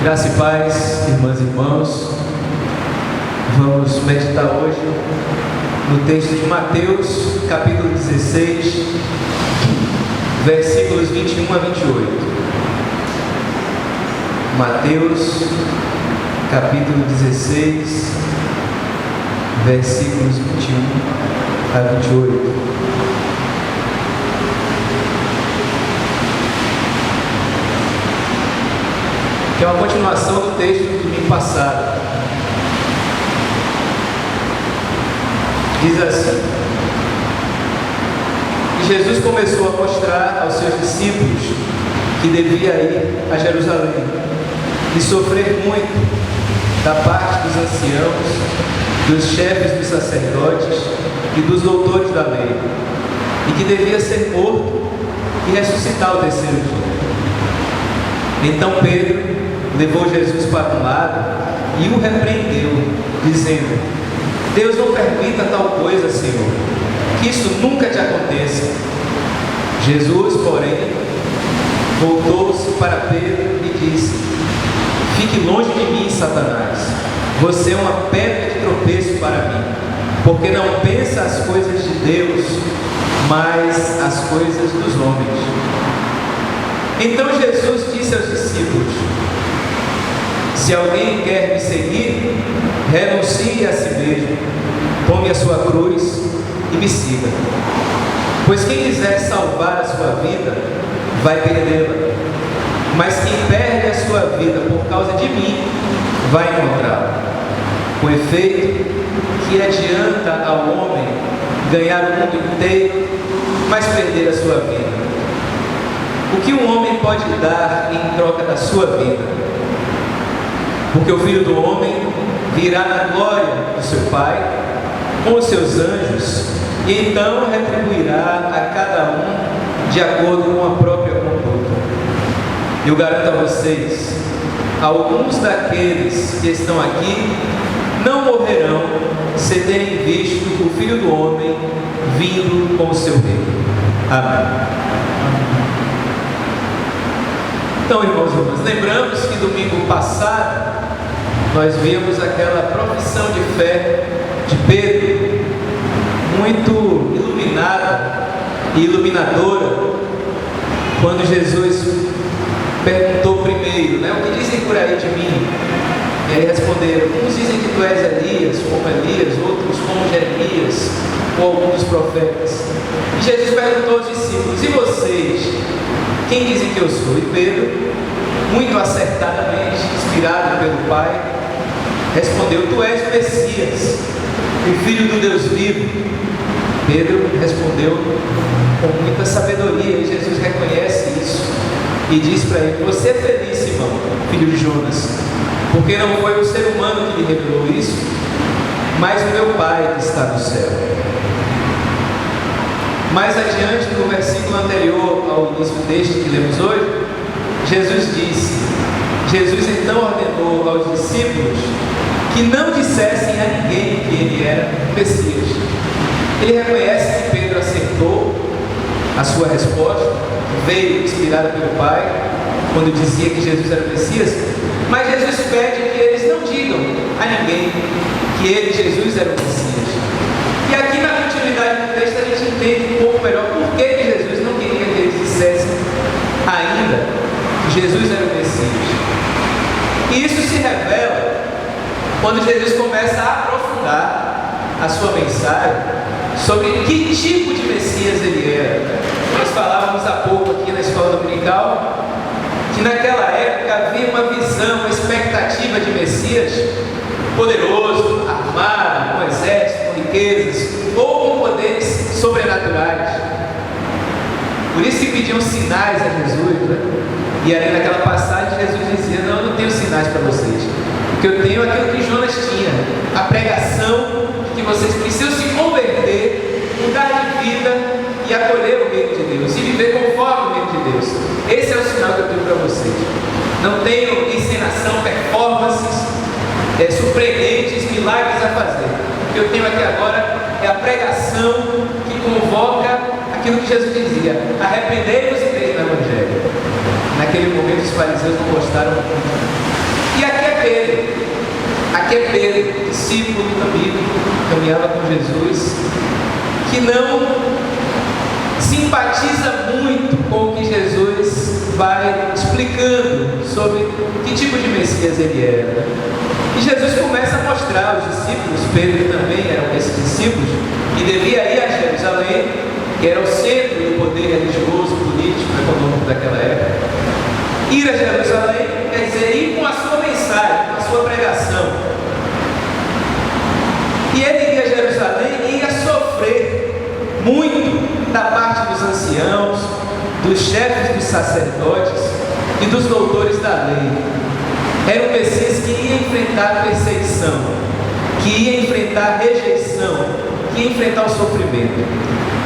Graça e paz, irmãs e irmãos. Vamos meditar hoje no texto de Mateus, capítulo 16, versículos 21 a 28. Mateus, capítulo 16, versículos 21 a 28. Que é uma continuação do texto do domingo passado. Diz assim: e Jesus começou a mostrar aos seus discípulos que devia ir a Jerusalém e sofrer muito da parte dos anciãos, dos chefes dos sacerdotes e dos doutores da lei, e que devia ser morto e ressuscitar o terceiro dia. Então Pedro levou Jesus para um lado e o repreendeu, dizendo: Deus não permita tal coisa, Senhor, que isso nunca te aconteça. Jesus, porém, voltou-se para Pedro e disse: fique longe de mim, Satanás, você é uma pedra de tropeço para mim, porque não pensa as coisas de Deus, mas as coisas dos homens. Então Jesus disse aos discípulos: se alguém quer me seguir, renuncie a si mesmo, tome a sua cruz e me siga. Pois quem quiser salvar a sua vida, vai perdê-la. Mas quem perde a sua vida por causa de mim, vai encontrá-la. Com efeito, que adianta ao homem ganhar o mundo inteiro, mas perder a sua vida? O que um homem pode dar em troca da sua vida? Porque o Filho do Homem virá na glória do seu Pai, com os seus anjos, e então retribuirá a cada um de acordo com a própria conduta. Eu garanto a vocês, alguns daqueles que estão aqui não morrerão se terem visto o Filho do Homem vindo com o seu reino. Amém. Então, irmãos e irmãs, lembramos que domingo passado nós vimos aquela profissão de fé de Pedro, muito iluminada e iluminadora, quando Jesus perguntou primeiro, o que dizem por aí de mim? E aí responderam: uns dizem que tu és Elias, como Elias, outros como Jeremias, ou algum dos profetas. E Jesus perguntou aos discípulos: e vocês? Quem dizem que eu sou? E Pedro, muito acertadamente, inspirado pelo Pai, respondeu: tu és o Messias, o Filho do Deus vivo. Pedro respondeu com muita sabedoria, e Jesus reconhece isso e diz para ele: você é feliz, Simão, filho de Jonas, porque não foi o ser humano que lhe revelou isso, mas o meu Pai que está no céu. Mais adiante, no versículo anterior ao início do texto que lemos hoje, Jesus então ordenou aos discípulos que não dissessem a ninguém que ele era o Messias. Ele reconhece que Pedro acertou a sua resposta, veio inspirada pelo Pai, quando dizia que Jesus era o Messias, mas Jesus pede que eles não digam a ninguém que ele, Jesus, era o Messias. E aqui na continuidade do texto a gente entende um pouco melhor por que Jesus não queria que eles dissessem ainda que Jesus era o Messias. E isso se revela quando Jesus começa a aprofundar a sua mensagem sobre que tipo de Messias ele era. Nós falávamos há pouco aqui na escola dominical que naquela época havia uma visão, uma expectativa de Messias poderoso, armado, com exército, com riquezas ou com poderes sobrenaturais. Por isso que pediam sinais a Jesus, E ali naquela passagem Jesus dizia: não, eu não tenho sinais para vocês, porque eu tenho aquilo que Jonas tinha, a pregação de que vocês precisam se converter, mudar de vida e acolher o reino de Deus e viver conforme o reino de Deus. Esse é o sinal que eu tenho para vocês. Não tenho encenação, performances surpreendentes, milagres a fazer. O que eu tenho aqui agora é a pregação que convoca aquilo que Jesus dizia: arrependei-vos e creia no Evangelho. Naquele momento os fariseus não gostaram muito. Aqui é Pedro, discípulo, amigo, caminhava com Jesus, que não simpatiza muito com o que Jesus vai explicando sobre que tipo de Messias ele era. E Jesus começa a mostrar aos discípulos, Pedro também era um desses discípulos, que devia ir a Jerusalém, que era o centro do poder religioso, político, econômico daquela época. Ir a Jerusalém quer dizer ir com a sua mensagem, com a sua pregação. E ele ia a Jerusalém e ia sofrer muito da parte dos anciãos, dos chefes dos sacerdotes e dos doutores da lei. Era um Messias que ia enfrentar perseguição, que ia enfrentar rejeição, que ia enfrentar o sofrimento.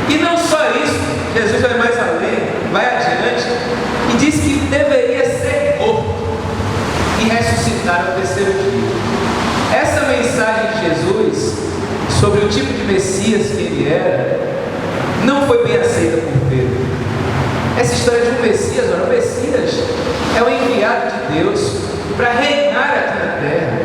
E não só isso, Jesus vai mais além, vai adiante e diz que deveria ser morto e ressuscitar no terceiro dia. Essa mensagem de Jesus sobre o tipo de Messias que ele era não foi bem aceita por Pedro. Essa história de um Messias, o Messias é o enviado de Deus para reinar aqui na terra,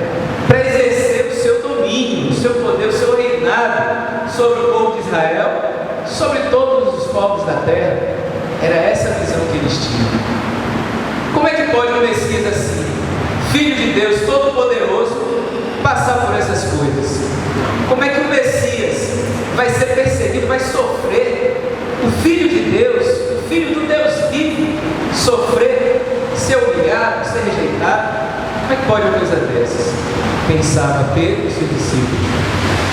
para exercer o seu domínio, o seu poder, o seu reinado sobre o povo de Israel, sobre todos os povos da terra. Era essa a visão que eles tinham. Como é que pode um Messias assim, Filho de Deus, Todo-Poderoso, passar por essas coisas? Como é que o Messias vai ser perseguido, vai sofrer? O Filho de Deus, o Filho do Deus vivo, sofrer, ser humilhado, ser rejeitado? Como é que pode uma coisa dessas? Pensava Pedro e seus discípulos.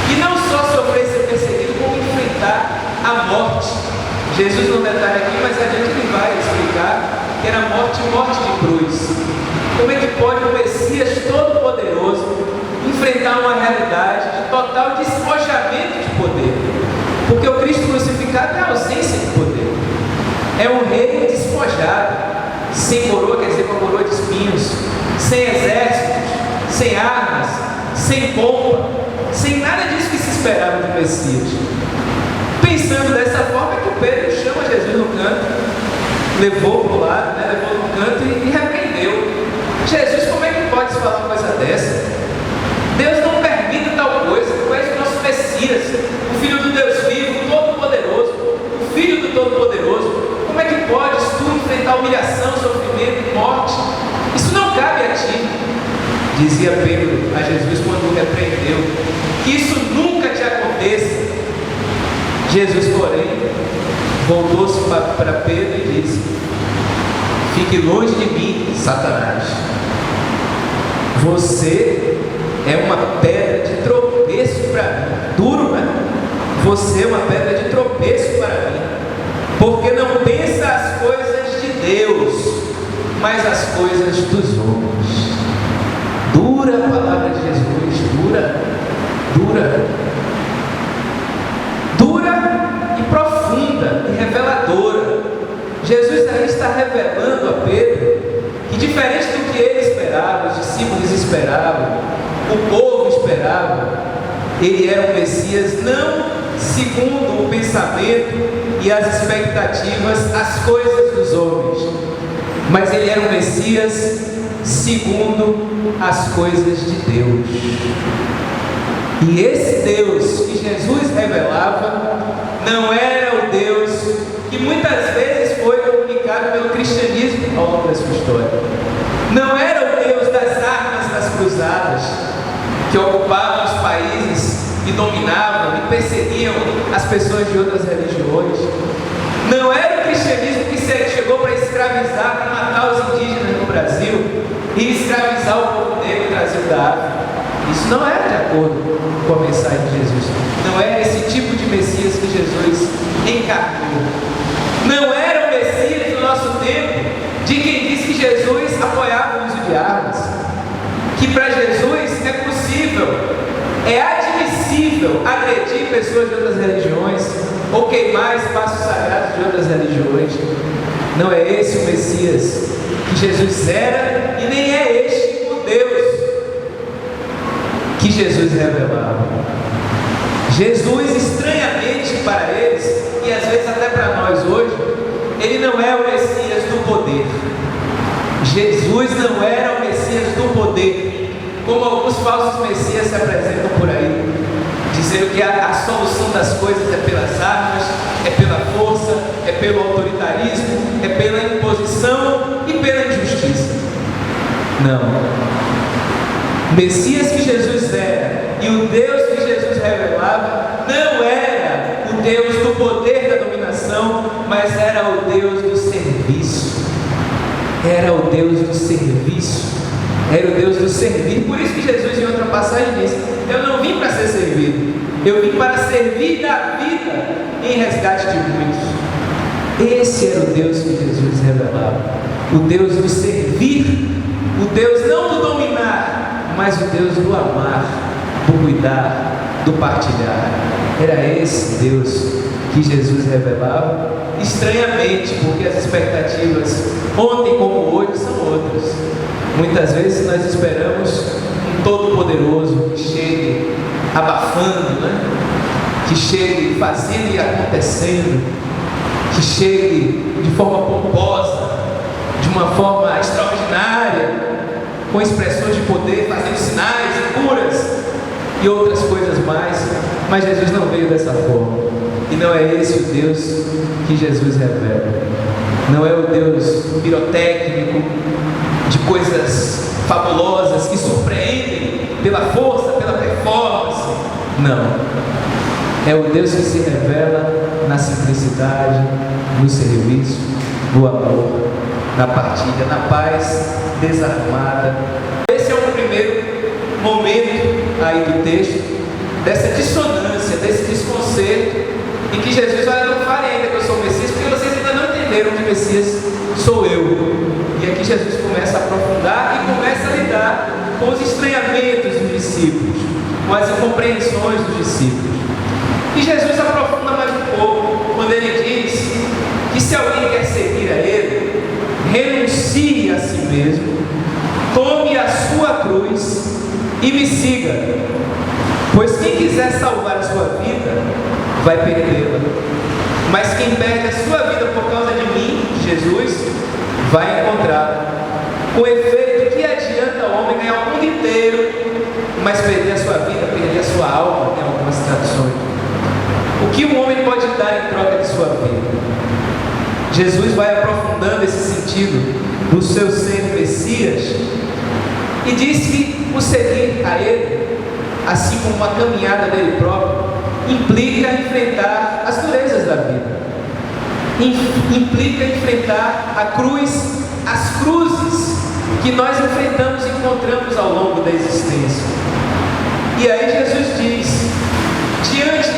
E não só sofrer e ser perseguido, como enfrentar a morte. Jesus não detalha aqui, mas adiante ele vai explicar que era morte de cruz. Como é que pode o Messias Todo-Poderoso enfrentar uma realidade de total despojamento de poder? Porque o Cristo crucificado é a ausência de poder. É um rei despojado, sem coroa, quer dizer, com a coroa de espinhos, sem exércitos, sem armas, sem pompa, sem nada disso que se esperava do Messias. Pensando dessa forma, é que o Pedro chama Jesus no canto, levou para o lado, levou no canto e repreendeu. Jesus, como é que pode se falar uma coisa dessa? Deus não permite tal coisa. Tu és o nosso Messias, o Filho do Deus vivo, o Todo-Poderoso, o Filho do Todo-Poderoso. Como é que podes tu enfrentar humilhação, sofrimento e morte? Isso não cabe a ti. Dizia Pedro a Jesus quando o repreendeu, que isso nunca te aconteça. Jesus, porém, voltou-se para Pedro e disse: fique longe de mim, Satanás. Você é uma pedra de tropeço para mim. Duro, né? Você é uma pedra de tropeço para mim, porque não pensa as coisas de Deus, mas as coisas dos homens. Dura a palavra de Jesus, dura e profunda e reveladora. Jesus aí está revelando a Pedro que, diferente do que ele esperava, os discípulos esperavam, o povo esperava, ele era um Messias não segundo o pensamento e as expectativas, as coisas dos homens, mas ele era um Messias segundo as coisas de Deus. E esse Deus que Jesus revelava não era o Deus que muitas vezes foi comunicado pelo cristianismo ao longo da sua história. Não era o Deus das armas das cruzadas, que ocupavam os países e dominavam e perseguiam as pessoas de outras religiões. Não era o cristianismo que chegou para escravizar, para matar os indígenas no Brasil e escravizar o povo negro no Brasil da África. Isso não era de acordo com a mensagem de Jesus. Não era esse tipo de Messias que Jesus encarnou. Não era o Messias do nosso tempo, de quem diz que Jesus apoiava o uso de armas. Que para Jesus é possível, é admissível agredir pessoas de outras religiões ou queimar espaços sagrados de outras religiões. Não é esse o Messias que Jesus era, e nem é este o Deus que Jesus revelava. Jesus, estranhamente para eles, e às vezes até para nós hoje, ele não é o Messias do poder. Jesus não era o Messias do poder. como alguns falsos messias se apresentam por aí, dizendo que a solução das coisas é pelas armas, é pela força, é pelo autoritarismo, é pela imposição e pela injustiça. Não. O Messias que Jesus era e o Deus que Jesus revelava não era o Deus do poder da dominação, mas era o Deus do serviço. Era o Deus do serviço. Era o Deus do servir. Por isso que Jesus, em outra passagem, diz: eu não vim para ser servido, eu vim para servir da vida em resgate de muitos. Esse era o Deus que Jesus revelava, o Deus do servir, o Deus não do dominar, mas o Deus do amar, do cuidar, do partilhar. Era esse Deus que Jesus revelava, estranhamente, porque as expectativas ontem como hoje são outras. Muitas vezes nós esperamos um Todo-Poderoso que chegue abafando, que chegue fazendo e acontecendo, que chegue de forma pomposa, de uma forma extraordinária, com expressões de poder, fazendo sinais e curas e outras coisas mais. Mas Jesus não veio dessa forma, e não é esse o Deus que Jesus revela. Não é o Deus pirotécnico, de coisas fabulosas que surpreendem pela força, pela performance. Não. É o Deus que se revela na simplicidade, no serviço, no amor, na partilha, na paz desarmada. Esse é o primeiro momento aí do texto, dessa dissonância, desse desconcerto, em que Jesus vai: não fale ainda que eu sou o Messias, porque vocês ainda não entenderam que o Messias sou eu. E aqui Jesus começa a aprofundar e começa a lidar com os estranhamentos dos discípulos, com as incompreensões dos discípulos. E Jesus aprofunda mais um pouco quando ele diz que se alguém quer seguir a ele, renuncie a si mesmo, tome a sua cruz e me siga. Pois quem quiser salvar a sua vida, vai perdê-la. Mas quem perde a sua vida por causa de mim, Jesus, vai encontrá-la. Com efeito, que adianta o homem ganhar o mundo inteiro, mas perder a sua vida, perder a sua alma, em algumas traduções? O que um homem pode dar em troca de sua vida? Jesus vai aprofundando esse sentido do seu ser Messias e diz que o seguir a Ele, assim como uma caminhada dele próprio, implica enfrentar as durezas da vida, implica enfrentar a cruz, as cruzes que nós enfrentamos e encontramos ao longo da existência. E aí Jesus diz: diante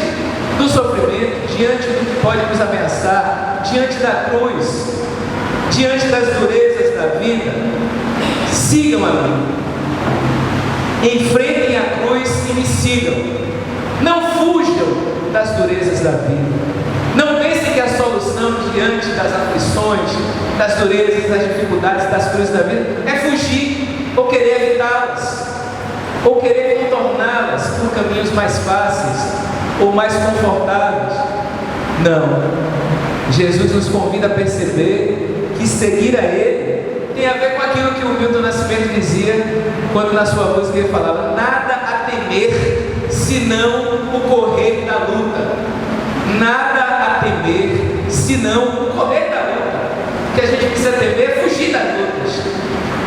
do sofrimento, diante do que pode nos ameaçar, diante da cruz, diante das durezas da vida, sigam a mim, enfrentem a cruz e me sigam. Não fujam das durezas da vida. Não pensem que a solução diante das aflições, das durezas, das dificuldades, das cruzes da vida é fugir ou querer evitá-las, ou querer contorná-las por caminhos mais fáceis ou mais confortáveis. Não. Jesus nos convida a perceber que seguir a Ele tem a ver com aquilo que o Milton Nascimento dizia quando na sua música ele falava: nada a temer senão o correr da luta. Nada a temer senão o correr da luta. O que a gente precisa temer é fugir das lutas.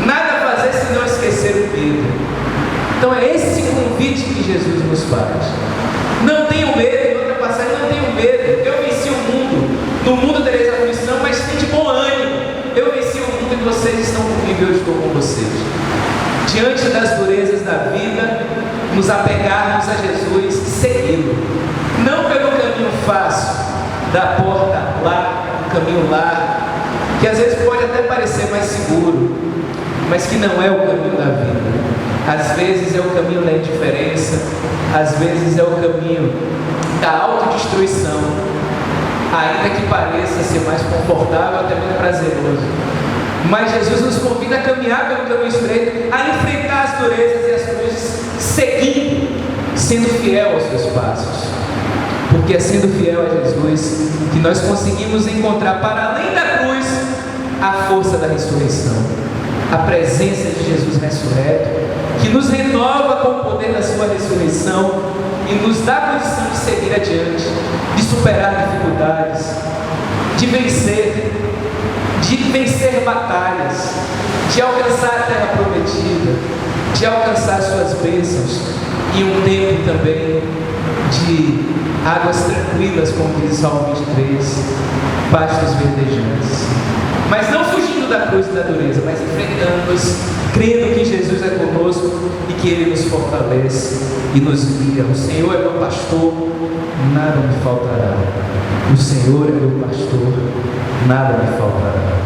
Nada a fazer senão esquecer o medo. Então é esse convite que Jesus nos faz. Não tenham medo. Em outra passagem: não tenham medo, eu venci o mundo. No mundo tereis aflição, mas tem de bom ânimo. Eu venci o mundo e vocês estão comigo, eu estou com vocês. Diante das durezas da vida, nos apegarmos a Jesus e segui-lo. Não pelo caminho fácil, da porta lá, do caminho lá, que às vezes pode até parecer mais seguro, mas que não é o caminho da vida. Às vezes é o caminho da indiferença, às vezes é o caminho da autodestruição, ainda que pareça ser mais confortável, até mais prazeroso. Mas Jesus nos convida a caminhar pelo caminho estreito, a enfrentar as durezas e as cruzes, seguindo, sendo fiel aos seus passos. Porque é sendo fiel a Jesus que nós conseguimos encontrar, para além da cruz, a força da ressurreição, a presença de Jesus ressurreto, que nos renova com o poder da sua ressurreição e nos dá a condição de seguir adiante, de superar dificuldades, de vencer batalhas, de alcançar a terra prometida, de alcançar suas bênçãos e um tempo também de águas tranquilas, como diz o Salmo 23, pastos verdejantes. Mas não fugindo da cruz e da dureza, mas enfrentando-os, crendo que Jesus é conosco e que Ele nos fortalece e nos guia. O Senhor é meu pastor, nada me faltará. O Senhor é meu pastor, nada me faltará.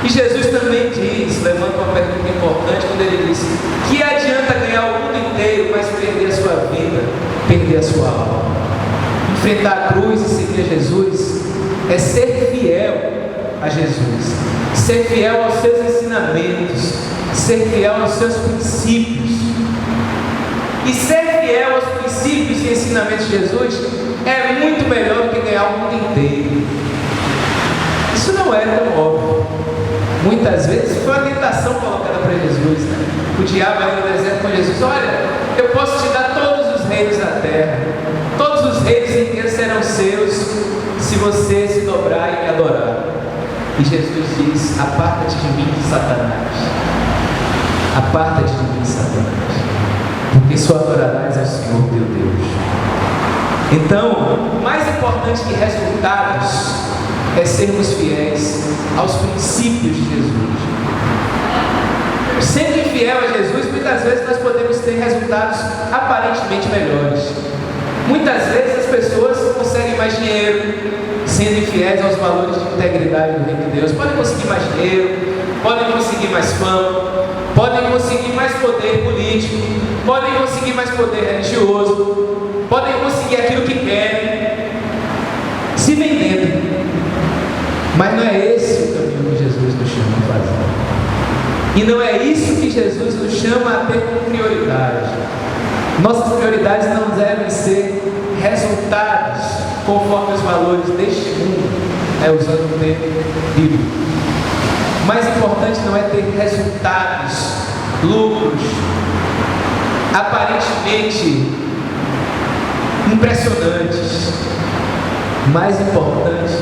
E Jesus também diz, levanta uma pergunta importante, quando Ele diz: que adianta ganhar o mundo inteiro, mas perder a sua vida, perder a sua alma? Enfrentar a cruz e seguir a Jesus é ser fiel a Jesus, ser fiel aos seus ensinamentos, ser fiel aos seus princípios. E ser fiel aos princípios e ensinamentos de Jesus é muito melhor do que ganhar o mundo inteiro. Isso não é tão óbvio. Muitas vezes foi uma tentação colocada para Jesus, né? O diabo ali no deserto com Jesus: olha, eu posso te dar todos os reinos da terra, todos os reinos inteiros serão seus se você se dobrar e me adorar. E Jesus diz: aparta-te de mim, Satanás, aparta-te de mim, Satanás, porque só adorarás ao Senhor teu Deus. Então, mais importante que resultados é sermos fiéis aos princípios de Jesus. Sendo fiel a Jesus, muitas vezes nós podemos ter resultados aparentemente melhores. Muitas vezes as pessoas conseguem mais dinheiro, sendo infiéis aos valores de integridade do reino de Deus. Podem conseguir mais dinheiro, podem conseguir mais fama, podem conseguir mais poder político, podem conseguir mais poder religioso, podem conseguir aquilo que querem, se vendendo. Mas não é esse o caminho que Jesus nos chama a fazer. E não é isso que Jesus nos chama a ter como prioridade. Nossas prioridades não devem ser resultados conforme os valores deste mundo, usando o termo bíblico. O mais importante não é ter resultados, lucros, aparentemente impressionantes. O mais importante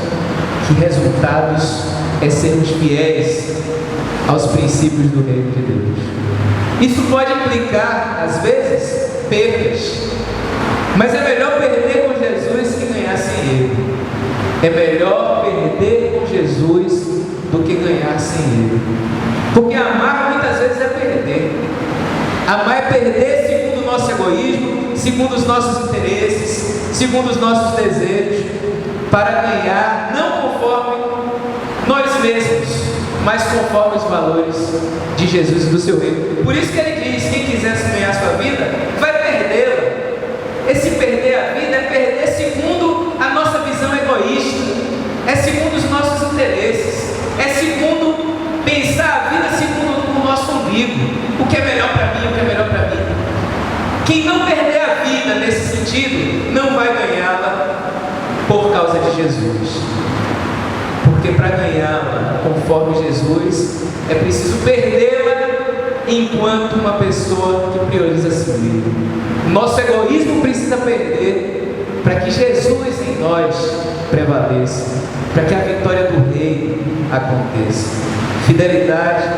que resultados é sermos fiéis aos princípios do reino de Deus. Isso pode implicar, às vezes, perdas, mas é melhor perder com Jesus que ganhar sem Ele. É melhor perder com Jesus do que ganhar sem Ele, porque amar muitas vezes é perder. Amar é perder segundo o nosso egoísmo, segundo os nossos interesses, segundo os nossos desejos, para ganhar não conforme nós mesmos, mas conforme os valores de Jesus e do seu reino. Por isso que Ele diz: quem quiser ganhar a sua vida, vai perdê-la. Esse perder a vida é perder segundo a nossa visão egoísta, é segundo os nossos interesses, é segundo pensar a vida segundo o nosso umbigo, o que é melhor para mim, o que é melhor para mim. Quem não perder a vida nesse sentido, não vai ganhá-la por causa de Jesus. Porque para ganhá-la conforme Jesus, é preciso perdê-la enquanto uma pessoa que prioriza si mesmo. Nosso egoísmo precisa perder para que Jesus em nós prevaleça, para que a vitória do Rei aconteça. Fidelidade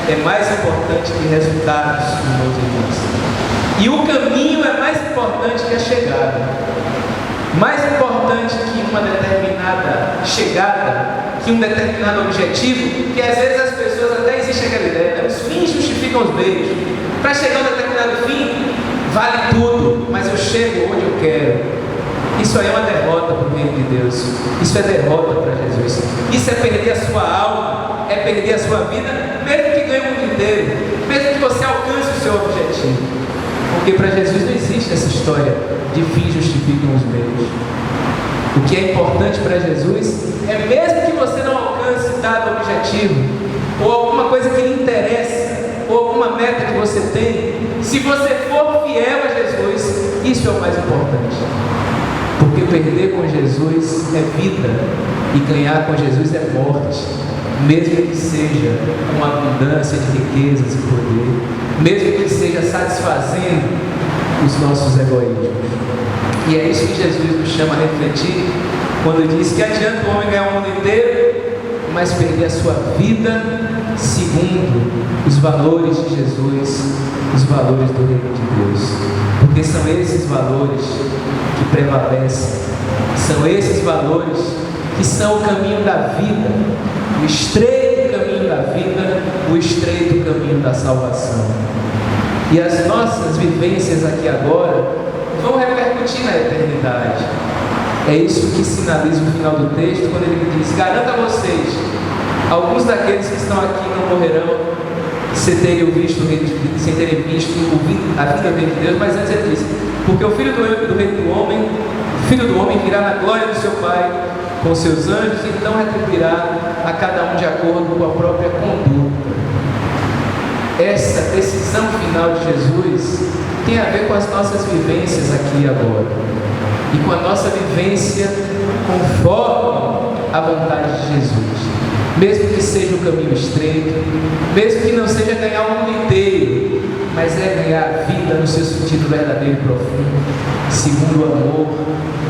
é mais importante que resultados, meus irmãos. E o caminho é mais importante que a chegada. Mais importante que uma determinada chegada, que um determinado objetivo, que às vezes as pessoas até existe aquela ideia, né? Os fins justificam os meios. Para chegar a um determinado fim, vale tudo, mas eu chego onde eu quero. Isso aí é uma derrota para o reino de Deus. Isso é derrota para Jesus. Isso é perder a sua alma, é perder a sua vida, mesmo que ganhe o mundo inteiro, mesmo que você alcance o seu objetivo. Porque para Jesus não existe essa história de fins justificam os meios. O que é importante para Jesus é, mesmo que você não alcance dado objetivo, ou alguma coisa que lhe interessa, ou alguma meta que você tem, se você for fiel a Jesus, isso é o mais importante. Porque perder com Jesus é vida, e ganhar com Jesus é morte. Mesmo que seja uma abundância de riquezas e poder, mesmo que seja satisfazendo os nossos egoísmos. E é isso que Jesus nos chama a refletir quando diz que adianta o homem ganhar o mundo inteiro, mas perder a sua vida segundo os valores de Jesus, os valores do reino de Deus. Porque são esses valores que prevalecem, são esses valores que são o caminho da vida, o estreito caminho da vida, o estreito caminho da salvação. E as nossas vivências aqui agora vão repercutir na eternidade. É isso que sinaliza o final do texto, quando ele diz: garanto a vocês, alguns daqueles que estão aqui não morrerão sem terem visto a vida do reino de Deus. Mas antes ele diz: porque o Filho do Homem virá na glória do seu Pai com seus anjos, e então retribuirá a cada um de acordo com a própria conduta. Essa decisão final de Jesus tem a ver com as nossas vivências aqui e agora, e com a nossa vivência conforme a vontade de Jesus, mesmo que seja o caminho estreito, mesmo que não seja ganhar o mundo inteiro, mas é ganhar a vida no seu sentido verdadeiro e profundo, segundo o amor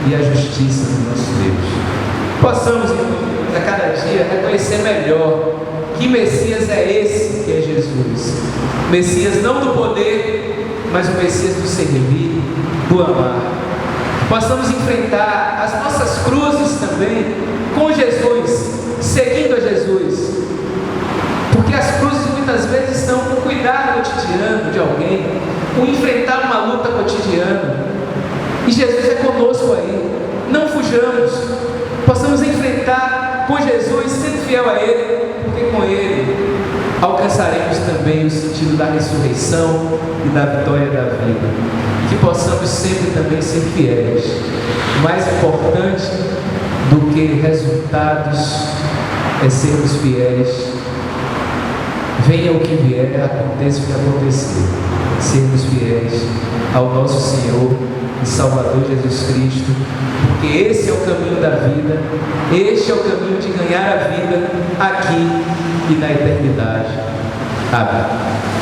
e a justiça do nosso Deus. Possamos a cada dia reconhecer melhor que Messias é esse que é Jesus. Messias não do poder, mas o Messias do servir, do amar. Possamos enfrentar as nossas cruzes também com Jesus, seguindo a Jesus. Porque as cruzes muitas vezes são com o cuidado cotidiano de alguém, com enfrentar uma luta cotidiana. E Jesus é conosco aí. Não fujamos. Possamos enfrentar com Jesus, sendo fiel a Ele, porque com Ele alcançaremos também o sentido da ressurreição e da vitória da vida. Que possamos sempre também ser fiéis. Mais importante do que resultados é sermos fiéis. Venha o que vier, aconteça o que acontecer. Sermos fiéis ao nosso Senhor e Salvador Jesus Cristo, porque esse é o caminho da vida, este é o caminho de ganhar a vida aqui e na eternidade. Amém.